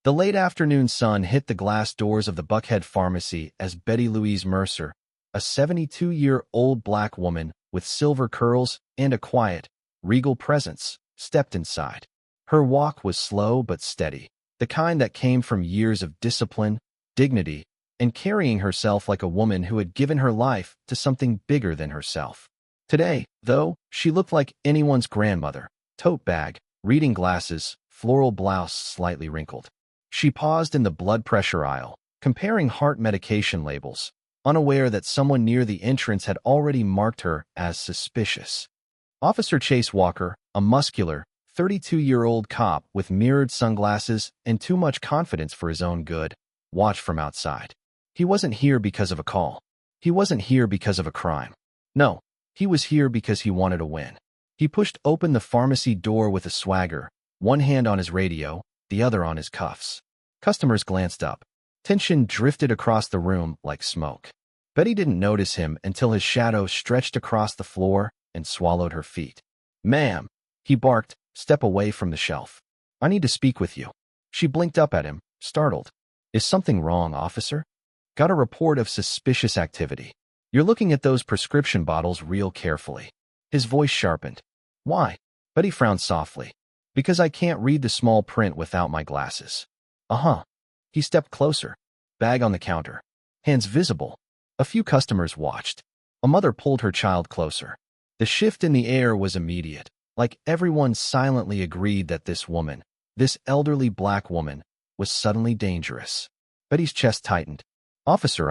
The late afternoon sun hit the glass doors of the Buckhead Pharmacy as Betty Louise Mercer, a 72-year-old black woman with silver curls and a quiet, regal presence, stepped inside. Her walk was slow but steady, the kind that came from years of discipline, dignity, and carrying herself like a woman who had given her life to something bigger than herself. Today, though, she looked like anyone's grandmother. Tote bag, reading glasses, floral blouse slightly wrinkled. She paused in the blood pressure aisle, comparing heart medication labels, unaware that someone near the entrance had already marked her as suspicious. Officer Chase Walker, a muscular, 32-year-old cop with mirrored sunglasses and too much confidence for his own good, watched from outside. He wasn't here because of a call. He wasn't here because of a crime. No, he was here because he wanted to win. He pushed open the pharmacy door with a swagger, one hand on his radio, the other on his cuffs. Customers glanced up. Tension drifted across the room like smoke. Betty didn't notice him until his shadow stretched across the floor and swallowed her feet. "Ma'am," he barked, "step away from the shelf. I need to speak with you." She blinked up at him, startled. "Is something wrong, officer?" "Got a report of suspicious activity. You're looking at those prescription bottles real carefully." His voice sharpened. "Why?" Betty frowned softly. "Because I can't read the small print without my glasses." "Uh-huh." He stepped closer. Bag on the counter. Hands visible. A few customers watched. A mother pulled her child closer. The shift in the air was immediate, like everyone silently agreed that this woman, this elderly black woman, was suddenly dangerous. Betty's chest tightened. "Officer,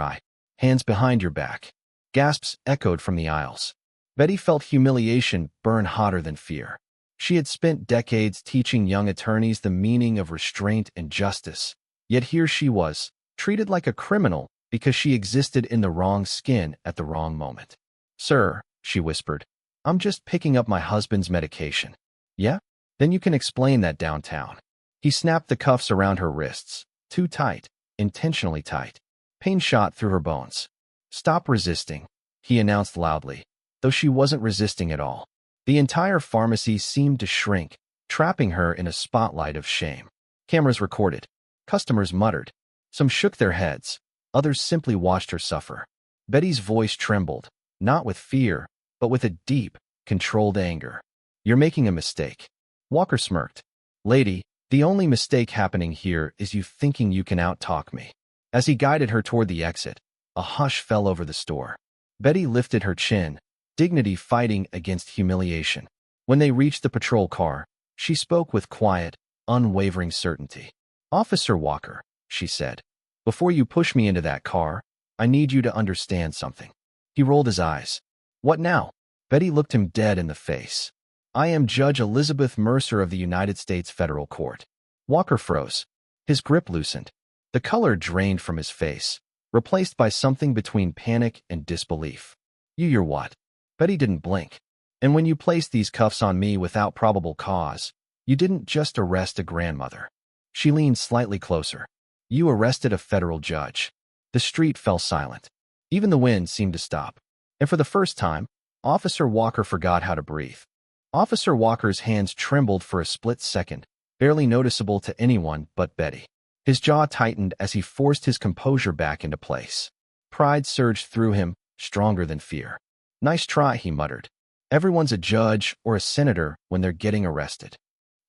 hands behind your back." Gasps echoed from the aisles. Betty felt humiliation burn hotter than fear. She had spent decades teaching young attorneys the meaning of restraint and justice, yet here she was, treated like a criminal because she existed in the wrong skin at the wrong moment. "Sir," she whispered, "I'm just picking up my husband's medication." "Yeah? Then you can explain that downtown." He snapped the cuffs around her wrists, too tight, intentionally tight. Pain shot through her bones. "Stop resisting," he announced loudly, though she wasn't resisting at all. The entire pharmacy seemed to shrink, trapping her in a spotlight of shame. Cameras recorded. Customers muttered. Some shook their heads. Others simply watched her suffer. Betty's voice trembled, not with fear, but with a deep, controlled anger. "You're making a mistake." Walker smirked. "Lady, the only mistake happening here is you thinking you can out-talk me." As he guided her toward the exit, a hush fell over the store. Betty lifted her chin, dignity fighting against humiliation. When they reached the patrol car, she spoke with quiet, unwavering certainty. "Officer Walker," she said, "before you push me into that car, I need you to understand something." He rolled his eyes. "What now?" Betty looked him dead in the face. "I am Judge Elizabeth Mercer of the United States Federal Court." Walker froze. His grip loosened. The color drained from his face, replaced by something between panic and disbelief. You're what?" Betty didn't blink. "And when you placed these cuffs on me without probable cause, you didn't just arrest a grandmother." She leaned slightly closer. "You arrested a federal judge." The street fell silent. Even the wind seemed to stop. And for the first time, Officer Walker forgot how to breathe. Officer Walker's hands trembled for a split second, barely noticeable to anyone but Betty. His jaw tightened as he forced his composure back into place. Pride surged through him, stronger than fear. "Nice try," he muttered. "Everyone's a judge or a senator when they're getting arrested."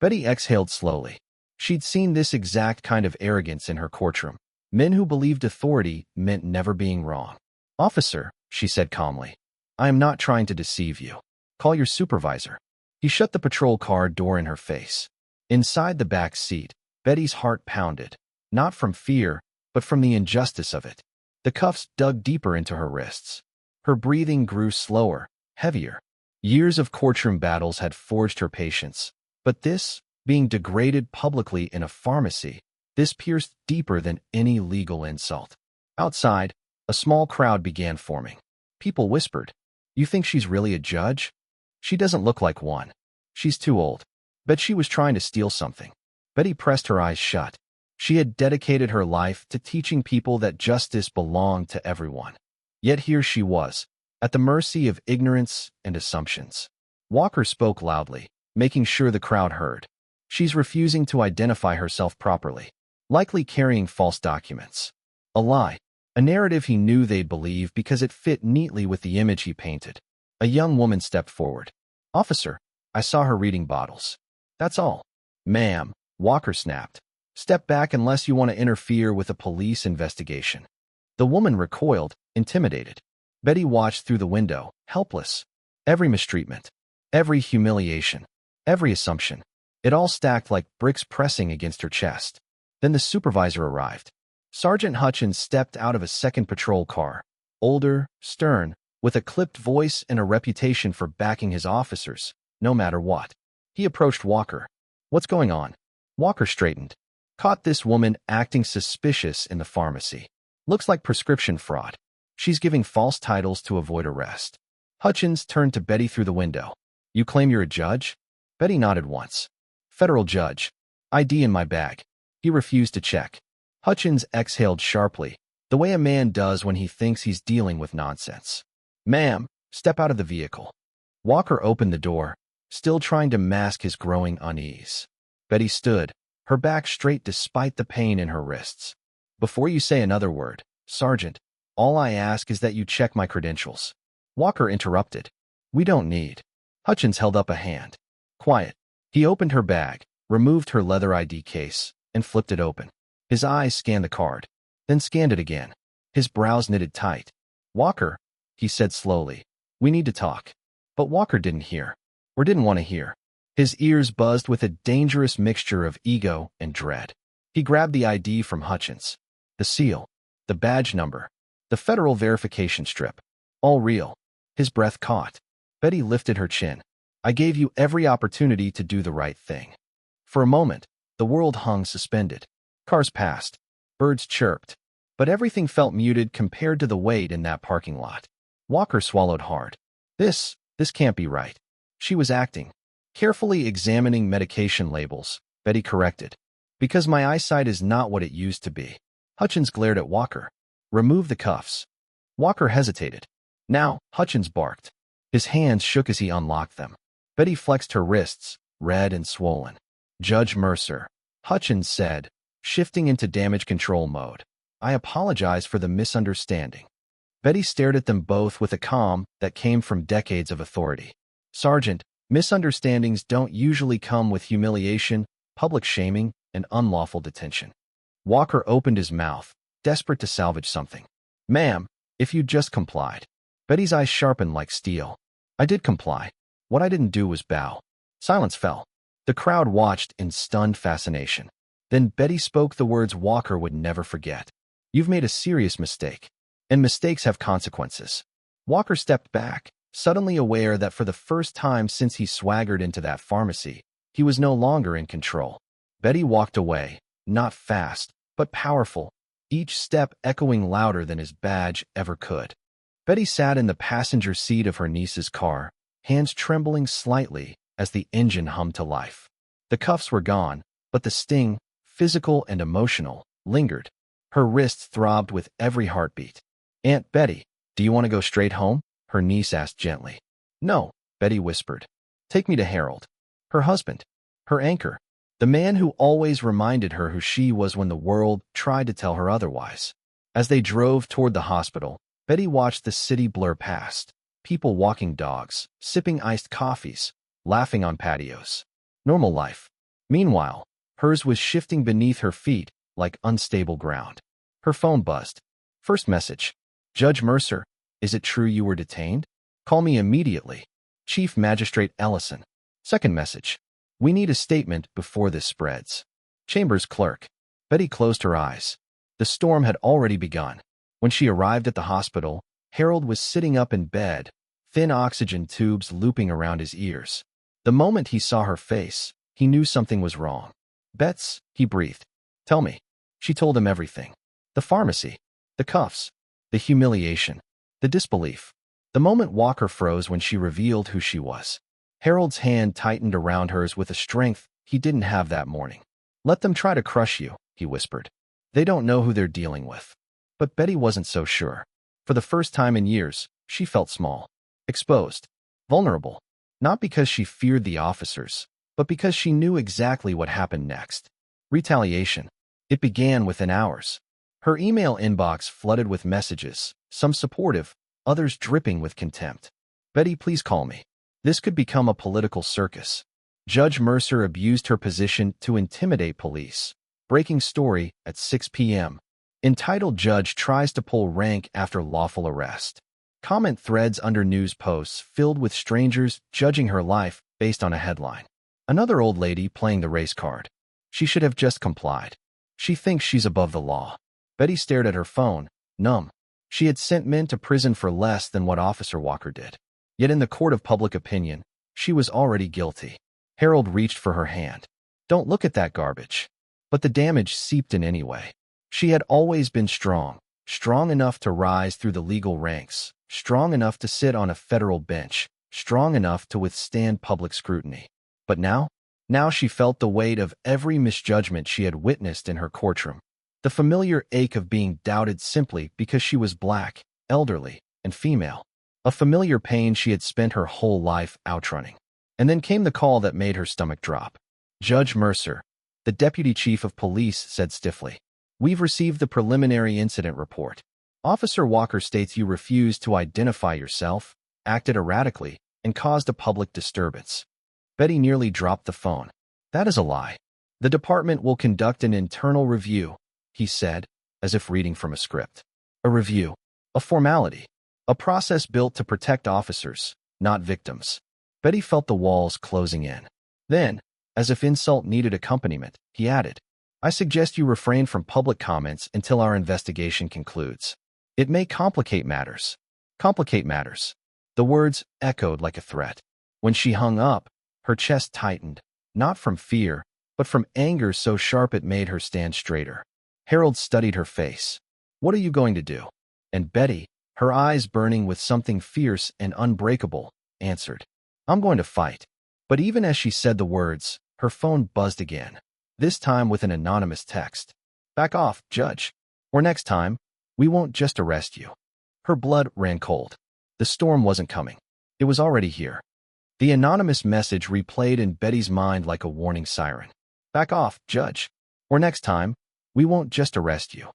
Betty exhaled slowly. She'd seen this exact kind of arrogance in her courtroom. Men who believed authority meant never being wrong. "Officer," she said calmly, "I am not trying to deceive you. Call your supervisor." He shut the patrol car door in her face. Inside the back seat, Betty's heart pounded, not from fear, but from the injustice of it. The cuffs dug deeper into her wrists. Her breathing grew slower, heavier. Years of courtroom battles had forged her patience, but this, being degraded publicly in a pharmacy, this pierced deeper than any legal insult. Outside, a small crowd began forming. People whispered, "You think she's really a judge? She doesn't look like one. She's too old." Bet she was trying to steal something. Betty pressed her eyes shut. She had dedicated her life to teaching people that justice belonged to everyone. Yet here she was, at the mercy of ignorance and assumptions. Walker spoke loudly, making sure the crowd heard. "She's refusing to identify herself properly." likely carrying false documents. A lie. A narrative he knew they'd believe because it fit neatly with the image he painted. A young woman stepped forward. "Officer, I saw her reading bottles." "That's all." "Ma'am," Walker snapped. "Step back unless you want to interfere with a police investigation." The woman recoiled, intimidated. Betty watched through the window, helpless. Every mistreatment, every humiliation, every assumption. It all stacked like bricks pressing against her chest. Then the supervisor arrived. Sergeant Hutchins stepped out of a second patrol car. Older, stern, with a clipped voice and a reputation for backing his officers, no matter what. He approached Walker. "What's going on?" Walker straightened. "Caught this woman acting suspicious in the pharmacy. Looks like prescription fraud. She's giving false titles to avoid arrest." Hutchins turned to Betty through the window. "You claim you're a judge?" Betty nodded once. "Federal judge. ID in my bag." He refused to check. Hutchins exhaled sharply, the way a man does when he thinks he's dealing with nonsense. "Ma'am, step out of the vehicle." Walker opened the door, still trying to mask his growing unease. Betty stood, her back straight despite the pain in her wrists. "Before you say another word, Sergeant, all I ask is that you check my credentials." Walker interrupted. "We don't need." Hutchins held up a hand. "Quiet." He opened her bag, removed her leather ID case, and flipped it open. His eyes scanned the card, then scanned it again. His brows knitted tight. "Walker," he said slowly, "we need to talk." But Walker didn't hear, or didn't want to hear. His ears buzzed with a dangerous mixture of ego and dread. He grabbed the ID from Hutchins. The seal, the badge number, the federal verification strip. All real. His breath caught. Betty lifted her chin. "I gave you every opportunity to do the right thing." For a moment, the world hung suspended. Cars passed. Birds chirped. But everything felt muted compared to the wait in that parking lot. Walker swallowed hard. This can't be right. She was acting. Carefully examining medication labels, Betty corrected. "Because my eyesight is not what it used to be." Hutchins glared at Walker. "Remove the cuffs." Walker hesitated. "Now," Hutchins barked. His hands shook as he unlocked them. Betty flexed her wrists, red and swollen. "Judge Mercer," Hutchins said, shifting into damage control mode. "I apologize for the misunderstanding." Betty stared at them both with a calm that came from decades of authority. "Sergeant, misunderstandings don't usually come with humiliation, public shaming, and unlawful detention." Walker opened his mouth, desperate to salvage something. "Ma'am, if you just complied." Betty's eyes sharpened like steel. "I did comply. What I didn't do was bow." Silence fell. The crowd watched in stunned fascination. Then Betty spoke the words Walker would never forget. "You've made a serious mistake. And mistakes have consequences." Walker stepped back, suddenly aware that for the first time since he swaggered into that pharmacy, he was no longer in control. Betty walked away, not fast, but powerful, each step echoing louder than his badge ever could. Betty sat in the passenger seat of her niece's car, hands trembling slightly as the engine hummed to life. The cuffs were gone, but the sting, physical and emotional, lingered. Her wrists throbbed with every heartbeat. "Aunt Betty, do you want to go straight home?" her niece asked gently. "No," Betty whispered. "Take me to Harold." Her husband, her anchor, the man who always reminded her who she was when the world tried to tell her otherwise. As they drove toward the hospital, Betty watched the city blur past. People walking dogs, sipping iced coffees, laughing on patios. Normal life. Meanwhile, hers was shifting beneath her feet like unstable ground. Her phone buzzed. First message. "Judge Mercer, is it true you were detained? Call me immediately. Chief Magistrate Ellison." Second message. "We need a statement before this spreads." Chambers clerk. Betty closed her eyes. The storm had already begun. When she arrived at the hospital, Harold was sitting up in bed, thin oxygen tubes looping around his ears. The moment he saw her face, he knew something was wrong. "Bets," he breathed. "Tell me." She told him everything. The pharmacy, the cuffs, the humiliation, the disbelief. The moment Walker froze when she revealed who she was. Harold's hand tightened around hers with a strength he didn't have that morning. "Let them try to crush you," he whispered. "They don't know who they're dealing with." But Betty wasn't so sure. For the first time in years, she felt small, exposed, vulnerable, not because she feared the officers, but because she knew exactly what happened next. Retaliation. It began within hours. Her email inbox flooded with messages, some supportive, others dripping with contempt. "Betty, please call me. This could become a political circus." Judge Mercer abused her position to intimidate police. Breaking story at 6 p.m. Entitled Judge Tries to Pull Rank After Lawful Arrest. Comment threads under news posts filled with strangers judging her life based on a headline. Another old lady playing the race card. She should have just complied. She thinks she's above the law. Betty stared at her phone, numb. She had sent men to prison for less than what Officer Walker did. Yet in the court of public opinion, she was already guilty. Harold reached for her hand. "Don't look at that garbage." But the damage seeped in anyway. She had always been strong, strong enough to rise through the legal ranks, strong enough to sit on a federal bench, strong enough to withstand public scrutiny. But now she felt the weight of every misjudgment she had witnessed in her courtroom. The familiar ache of being doubted simply because she was black, elderly, and female. A familiar pain she had spent her whole life outrunning. And then came the call that made her stomach drop. Judge Mercer, the deputy chief of police, said stiffly, "We've received the preliminary incident report. Officer Walker states you refused to identify yourself, acted erratically, and caused a public disturbance." Betty nearly dropped the phone. "That is a lie. The department will conduct an internal review," he said, as if reading from a script. A review. A formality. A process built to protect officers, not victims. Betty felt the walls closing in. Then, as if insult needed accompaniment, he added, "I suggest you refrain from public comments until our investigation concludes. It may complicate matters." Complicate matters. The words echoed like a threat. When she hung up, her chest tightened, not from fear, but from anger so sharp it made her stand straighter. Harold studied her face. "What are you going to do?" And Betty, her eyes burning with something fierce and unbreakable, answered, "I'm going to fight." But even as she said the words, her phone buzzed again, this time with an anonymous text. "Back off, Judge. Or next time, we won't just arrest you." Her blood ran cold. The storm wasn't coming. It was already here. The anonymous message replayed in Betty's mind like a warning siren. "Back off, Judge. Or next time, we won't just arrest you."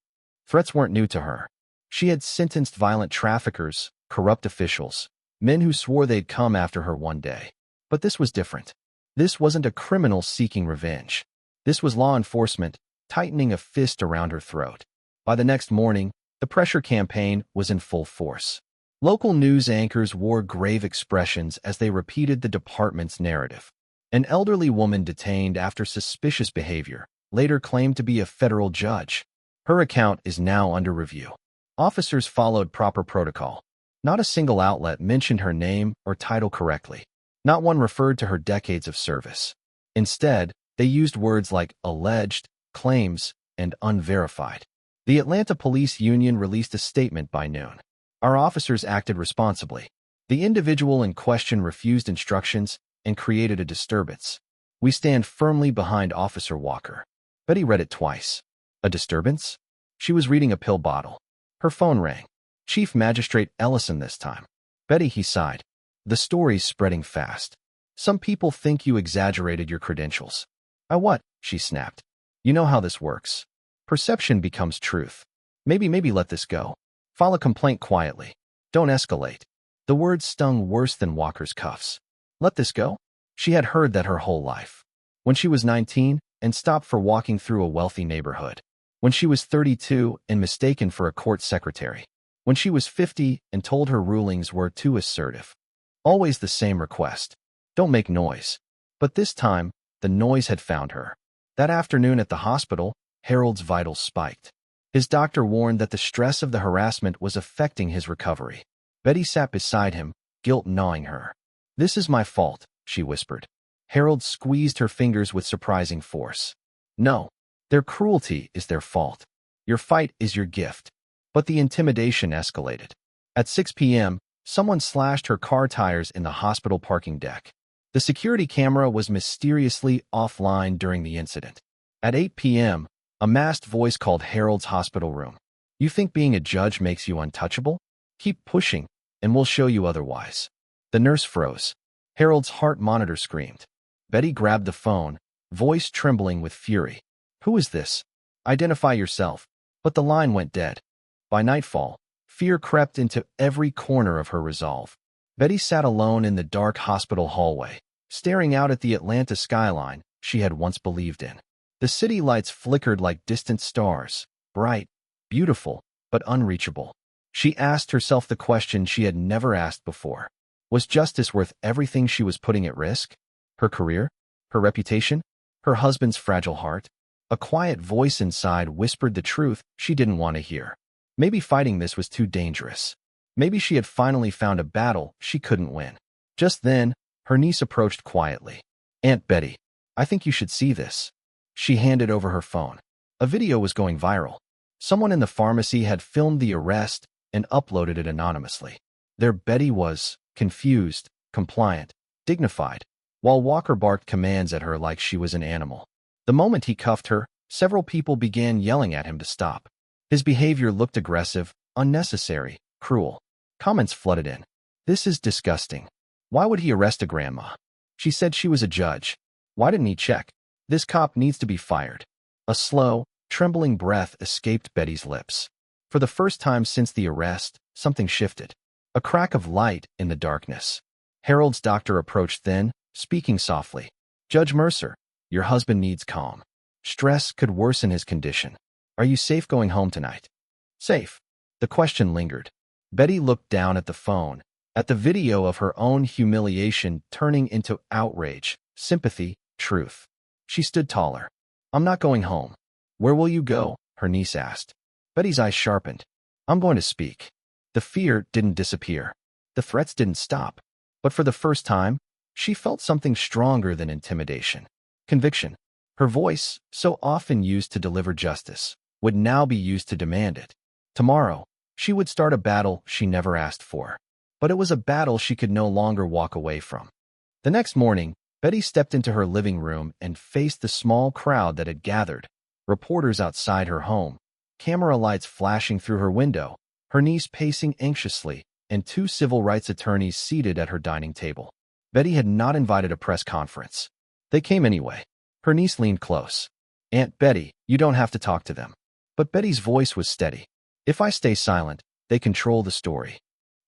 Threats weren't new to her. She had sentenced violent traffickers, corrupt officials, men who swore they'd come after her one day. But this was different. This wasn't a criminal seeking revenge. This was law enforcement, tightening a fist around her throat. By the next morning, the pressure campaign was in full force. Local news anchors wore grave expressions as they repeated the department's narrative. An elderly woman detained after suspicious behavior later claimed to be a federal judge. Her account is now under review. Officers followed proper protocol. Not a single outlet mentioned her name or title correctly. Not one referred to her decades of service. Instead, they used words like alleged, claims, and unverified. The Atlanta Police Union released a statement by noon. "Our officers acted responsibly. The individual in question refused instructions and created a disturbance. We stand firmly behind Officer Walker." Betty read it twice. A disturbance? She was reading a pill bottle. Her phone rang. Chief Magistrate Ellison this time. "Betty," he sighed. "The story's spreading fast. Some people think you exaggerated your credentials." "I what?" she snapped. "You know how this works. Perception becomes truth. Maybe let this go. File a complaint quietly. Don't escalate." The words stung worse than Walker's cuffs. Let this go? She had heard that her whole life. When she was 19 and stopped for walking through a wealthy neighborhood. When she was 32 and mistaken for a court secretary. When she was 50 and told her rulings were too assertive. Always the same request. Don't make noise. But this time, the noise had found her. That afternoon at the hospital, Harold's vitals spiked. His doctor warned that the stress of the harassment was affecting his recovery. Betty sat beside him, guilt gnawing her. "This is my fault," she whispered. Harold squeezed her fingers with surprising force. "No, their cruelty is their fault. Your fight is your gift." But the intimidation escalated. At 6 p.m., someone slashed her car tires in the hospital parking deck. The security camera was mysteriously offline during the incident. At 8 p.m., a masked voice called Harold's hospital room. "You think being a judge makes you untouchable? Keep pushing, and we'll show you otherwise." The nurse froze. Harold's heart monitor screamed. Betty grabbed the phone, voice trembling with fury. "Who is this?" Identify yourself. But the line went dead. By nightfall, fear crept into every corner of her resolve. Betty sat alone in the dark hospital hallway, staring out at the Atlanta skyline she had once believed in. The city lights flickered like distant stars, bright, beautiful, but unreachable. She asked herself the question she had never asked before. Was justice worth everything she was putting at risk? Her career? Her reputation? Her husband's fragile heart? A quiet voice inside whispered the truth she didn't want to hear. Maybe fighting this was too dangerous. Maybe she had finally found a battle she couldn't win. Just then, her niece approached quietly. "Aunt Betty, I think you should see this." She handed over her phone. A video was going viral. Someone in the pharmacy had filmed the arrest and uploaded it anonymously. There Betty was, confused, compliant, dignified, while Walker barked commands at her like she was an animal. The moment he cuffed her, several people began yelling at him to stop. His behavior looked aggressive, unnecessary, cruel. Comments flooded in. "This is disgusting. Why would he arrest a grandma? She said she was a judge. Why didn't he check? This cop needs to be fired." A slow, trembling breath escaped Betty's lips. For the first time since the arrest, something shifted. A crack of light in the darkness. Harold's doctor approached then, speaking softly. "Judge Mercer, your husband needs calm. Stress could worsen his condition. Are you safe going home tonight?" Safe? The question lingered. Betty looked down at the phone, at the video of her own humiliation turning into outrage, sympathy, truth. She stood taller. "I'm not going home." "Where will you go?" her niece asked. Betty's eyes sharpened. "I'm going to speak." The fear didn't disappear. The threats didn't stop. But for the first time, she felt something stronger than intimidation. Conviction. Her voice, so often used to deliver justice, would now be used to demand it. Tomorrow, she would start a battle she never asked for. But it was a battle she could no longer walk away from. The next morning, Betty stepped into her living room and faced the small crowd that had gathered. Reporters outside her home, camera lights flashing through her window, her niece pacing anxiously, and two civil rights attorneys seated at her dining table. Betty had not invited a press conference. They came anyway. Her niece leaned close. "Aunt Betty, you don't have to talk to them." But Betty's voice was steady. "If I stay silent, they control the story."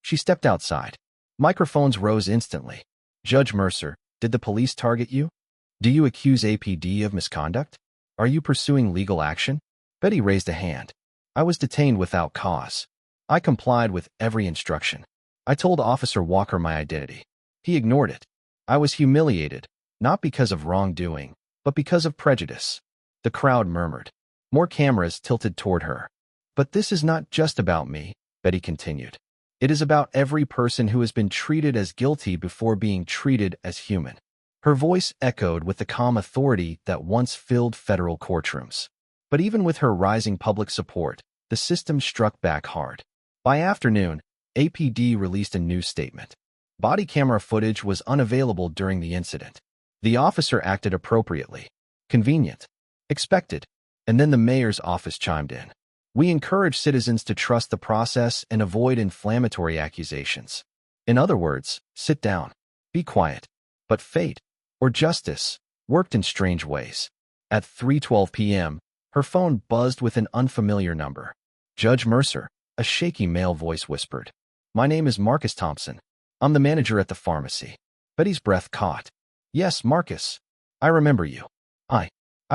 She stepped outside. Microphones rose instantly. "Judge Mercer, did the police target you? Do you accuse APD of misconduct? Are you pursuing legal action?" Betty raised a hand. "I was detained without cause. I complied with every instruction. I told Officer Walker my identity. He ignored it. I was humiliated, not because of wrongdoing, but because of prejudice." The crowd murmured. More cameras tilted toward her. "But this is not just about me," Betty continued. "It is about every person who has been treated as guilty before being treated as human." Her voice echoed with the calm authority that once filled federal courtrooms. But even with her rising public support, the system struck back hard. By afternoon, APD released a news statement. Body camera footage was unavailable during the incident. The officer acted appropriately. Convenient. Expected. And then the mayor's office chimed in. "We encourage citizens to trust the process and avoid inflammatory accusations. In other words, sit down. Be quiet." But fate, or justice, worked in strange ways. At 3:12 p.m., her phone buzzed with an unfamiliar number. "Judge Mercer," a shaky male voice whispered. "My name is Marcus Thompson. I'm the manager at the pharmacy." Betty's breath caught. "Yes, Marcus. I remember you. I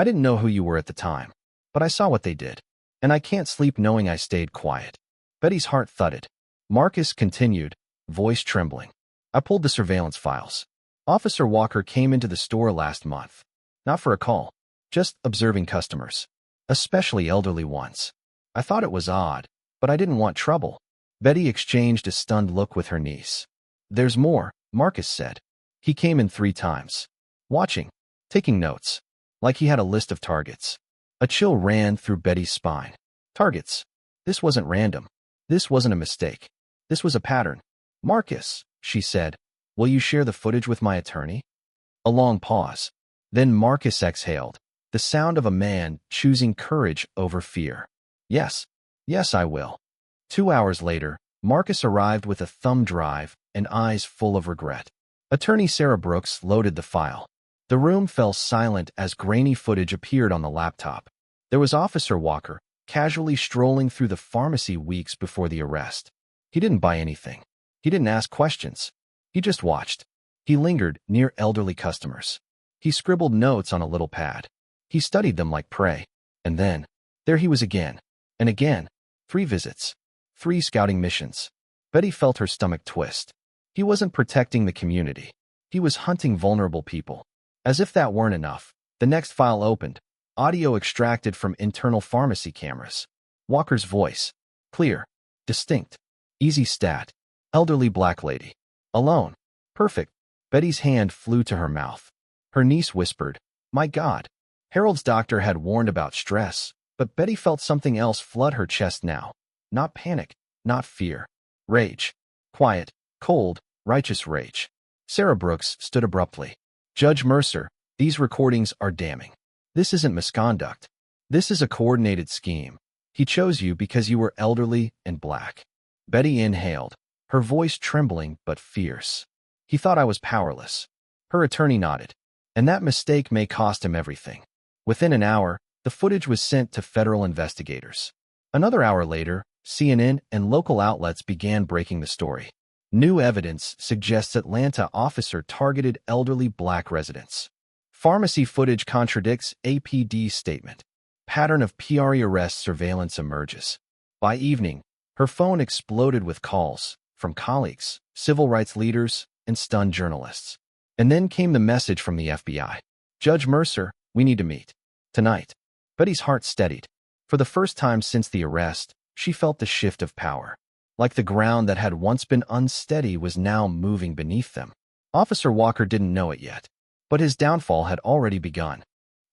didn't know who you were at the time, but I saw what they did, and I can't sleep knowing I stayed quiet." Betty's heart thudded. Marcus continued, voice trembling. "I pulled the surveillance files. Officer Walker came into the store last month. Not for a call, just observing customers, especially elderly ones. I thought it was odd, but I didn't want trouble." Betty exchanged a stunned look with her niece. "There's more," Marcus said. "He came in 3 times. Watching, taking notes, like he had a list of targets." A chill ran through Betty's spine. Targets. This wasn't random. This wasn't a mistake. This was a pattern. "Marcus," she said, "will you share the footage with my attorney?" A long pause. Then Marcus exhaled, the sound of a man choosing courage over fear. Yes, I will." 2 hours later, Marcus arrived with a thumb drive and eyes full of regret. Attorney Sarah Brooks loaded the file. The room fell silent as grainy footage appeared on the laptop. There was Officer Walker, casually strolling through the pharmacy weeks before the arrest. He didn't buy anything. He didn't ask questions. He just watched. He lingered near elderly customers. He scribbled notes on a little pad. He studied them like prey. And then, there he was again. And again. 3 visits. 3 scouting missions. Betty felt her stomach twist. He wasn't protecting the community. He was hunting vulnerable people. As if that weren't enough, the next file opened. Audio extracted from internal pharmacy cameras. Walker's voice. Clear. Distinct. Easy stat. Elderly black lady. Alone. Perfect. Betty's hand flew to her mouth. Her niece whispered, "My God." Harold's doctor had warned about stress, but Betty felt something else flood her chest now. Not panic, not fear. Rage. Quiet, cold, righteous rage. Sarah Brooks stood abruptly. "Judge Mercer, these recordings are damning. This isn't misconduct. This is a coordinated scheme. He chose you because you were elderly and black." Betty inhaled, her voice trembling but fierce. "He thought I was powerless." Her attorney nodded. "And that mistake may cost him everything." Within an hour, the footage was sent to federal investigators. Another hour later, CNN and local outlets began breaking the story. New evidence suggests Atlanta officer targeted elderly black residents. Pharmacy footage contradicts APD's statement. Pattern of PRE arrest surveillance emerges. By evening, her phone exploded with calls from colleagues, civil rights leaders, and stunned journalists. And then came the message from the FBI. "Judge Mercer, we need to meet. Tonight." Betty's heart steadied. For the first time since the arrest, she felt the shift of power. Like the ground that had once been unsteady was now moving beneath them. Officer Walker didn't know it yet, but his downfall had already begun.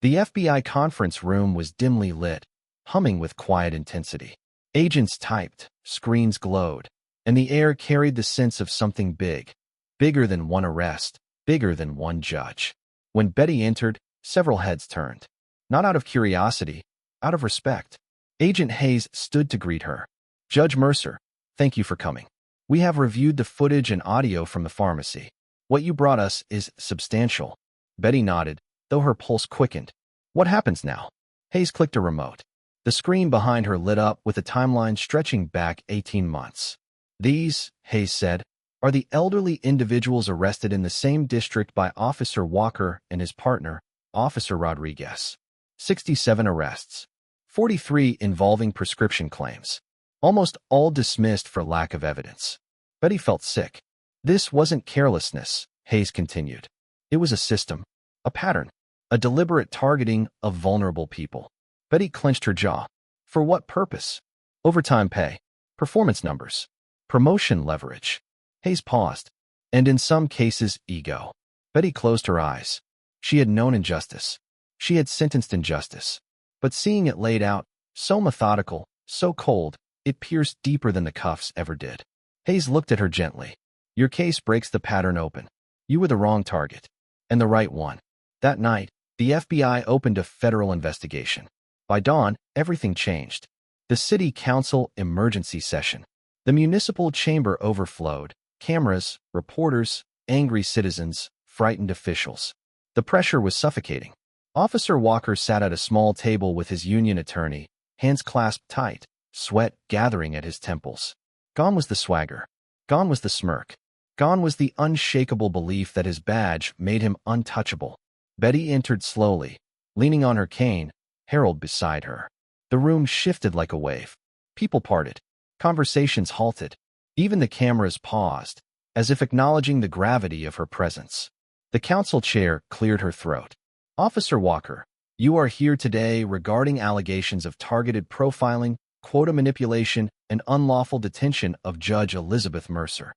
The FBI conference room was dimly lit, humming with quiet intensity. Agents typed, screens glowed, and the air carried the sense of something big. Bigger than one arrest, bigger than one judge. When Betty entered, several heads turned. Not out of curiosity, out of respect. Agent Hayes stood to greet her. "Judge Mercer, thank you for coming. We have reviewed the footage and audio from the pharmacy. What you brought us is substantial." Betty nodded, though her pulse quickened. "What happens now?" Hayes clicked a remote. The screen behind her lit up with a timeline stretching back 18 months. "These," Hayes said, "are the elderly individuals arrested in the same district by Officer Walker and his partner, Officer Rodriguez. 67 arrests. 43 involving prescription claims. Almost all dismissed for lack of evidence." Betty felt sick. "This wasn't carelessness," Hayes continued. "It was a system, a pattern, a deliberate targeting of vulnerable people." Betty clenched her jaw. For what purpose? Overtime pay, performance numbers, promotion leverage. Hayes paused. And in some cases, ego. Betty closed her eyes. She had known injustice. She had sentenced injustice. But seeing it laid out, so methodical, so cold, it pierced deeper than the cuffs ever did. Hayes looked at her gently. "Your case breaks the pattern open. You were the wrong target. And the right one." That night, the FBI opened a federal investigation. By dawn, everything changed. The city council emergency session. The municipal chamber overflowed. Cameras, reporters, angry citizens, frightened officials. The pressure was suffocating. Officer Walker sat at a small table with his union attorney, hands clasped tight, sweat gathering at his temples. Gone was the swagger. Gone was the smirk. Gone was the unshakable belief that his badge made him untouchable. Betty entered slowly, leaning on her cane, Harold beside her. The room shifted like a wave. People parted. Conversations halted. Even the cameras paused, as if acknowledging the gravity of her presence. The council chair cleared her throat. "Officer Walker, you are here today regarding allegations of targeted profiling, quota manipulation, and unlawful detention of Judge Elizabeth Mercer."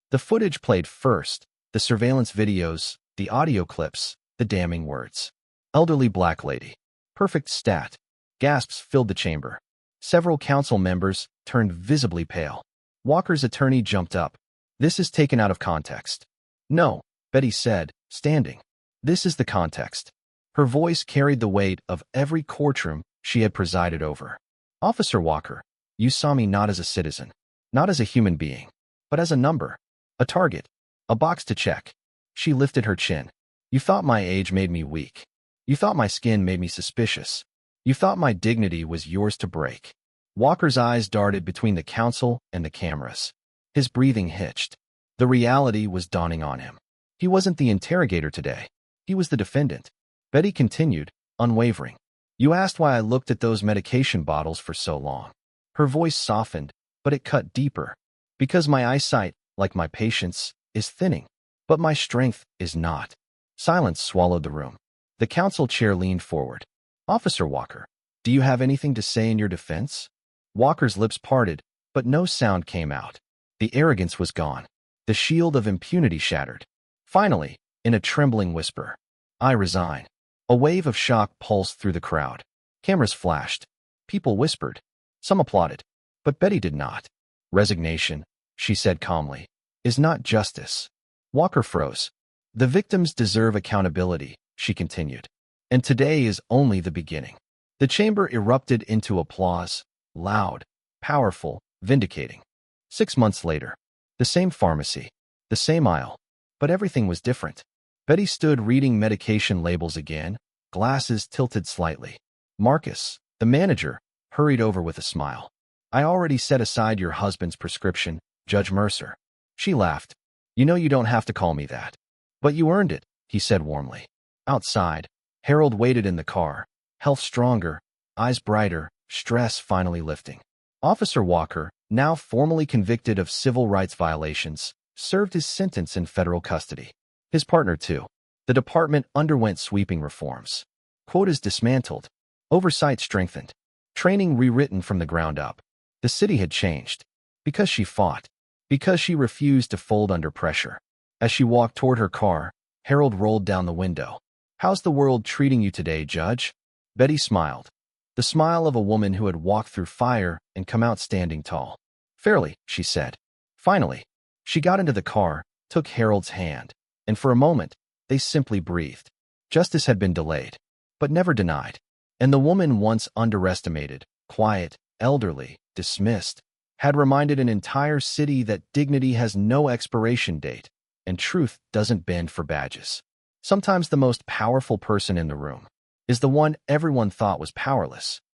The footage played first, the surveillance videos, the audio clips, the damning words. "Elderly black lady. Perfect stat." Gasps filled the chamber. Several council members turned visibly pale. Walker's attorney jumped up. "This is taken out of context." "No," Betty said, standing. "This is the context." Her voice carried the weight of every courtroom she had presided over. "Officer Walker, you saw me not as a citizen, not as a human being, but as a number, a target, a box to check." She lifted her chin. "You thought my age made me weak. You thought my skin made me suspicious. You thought my dignity was yours to break. Walker's eyes darted between the counsel and the cameras. His breathing hitched. The reality was dawning on him. He wasn't the interrogator today. He was the defendant. Betty continued, unwavering. You asked why I looked at those medication bottles for so long. Her voice softened, but it cut deeper. Because my eyesight, like my patience, is thinning. But my strength is not. Silence swallowed the room. The counsel chair leaned forward. Officer Walker, do you have anything to say in your defense? Walker's lips parted, but no sound came out. The arrogance was gone. The shield of impunity shattered. Finally, in a trembling whisper, I resign. A wave of shock pulsed through the crowd. Cameras flashed. People whispered. Some applauded. But Betty did not. Resignation, she said calmly, is not justice. Walker froze. The victims deserve accountability, she continued. And today is only the beginning. The chamber erupted into applause, loud, powerful, vindicating. 6 months later, the same pharmacy, the same aisle, but everything was different. Betty stood reading medication labels again, glasses tilted slightly. Marcus, the manager, hurried over with a smile. I already set aside your husband's prescription, Judge Mercer. She laughed. You know you don't have to call me that. But you earned it, he said warmly. Outside, Harold waited in the car, health stronger, eyes brighter, stress finally lifting. Officer Walker, now formally convicted of civil rights violations, served his sentence in federal custody. His partner, too. The department underwent sweeping reforms. Quotas dismantled. Oversight strengthened. Training rewritten from the ground up. The city had changed. Because she fought. Because she refused to fold under pressure. As she walked toward her car, Harold rolled down the window. How's the world treating you today, Judge? Betty smiled. The smile of a woman who had walked through fire and come out standing tall. Fairly, she said. Finally, she got into the car, took Harold's hand, and for a moment, they simply breathed. Justice had been delayed, but never denied. And the woman once underestimated, quiet, elderly, dismissed, had reminded an entire city that dignity has no expiration date, and truth doesn't bend for badges. Sometimes the most powerful person in the room is the one everyone thought was powerless.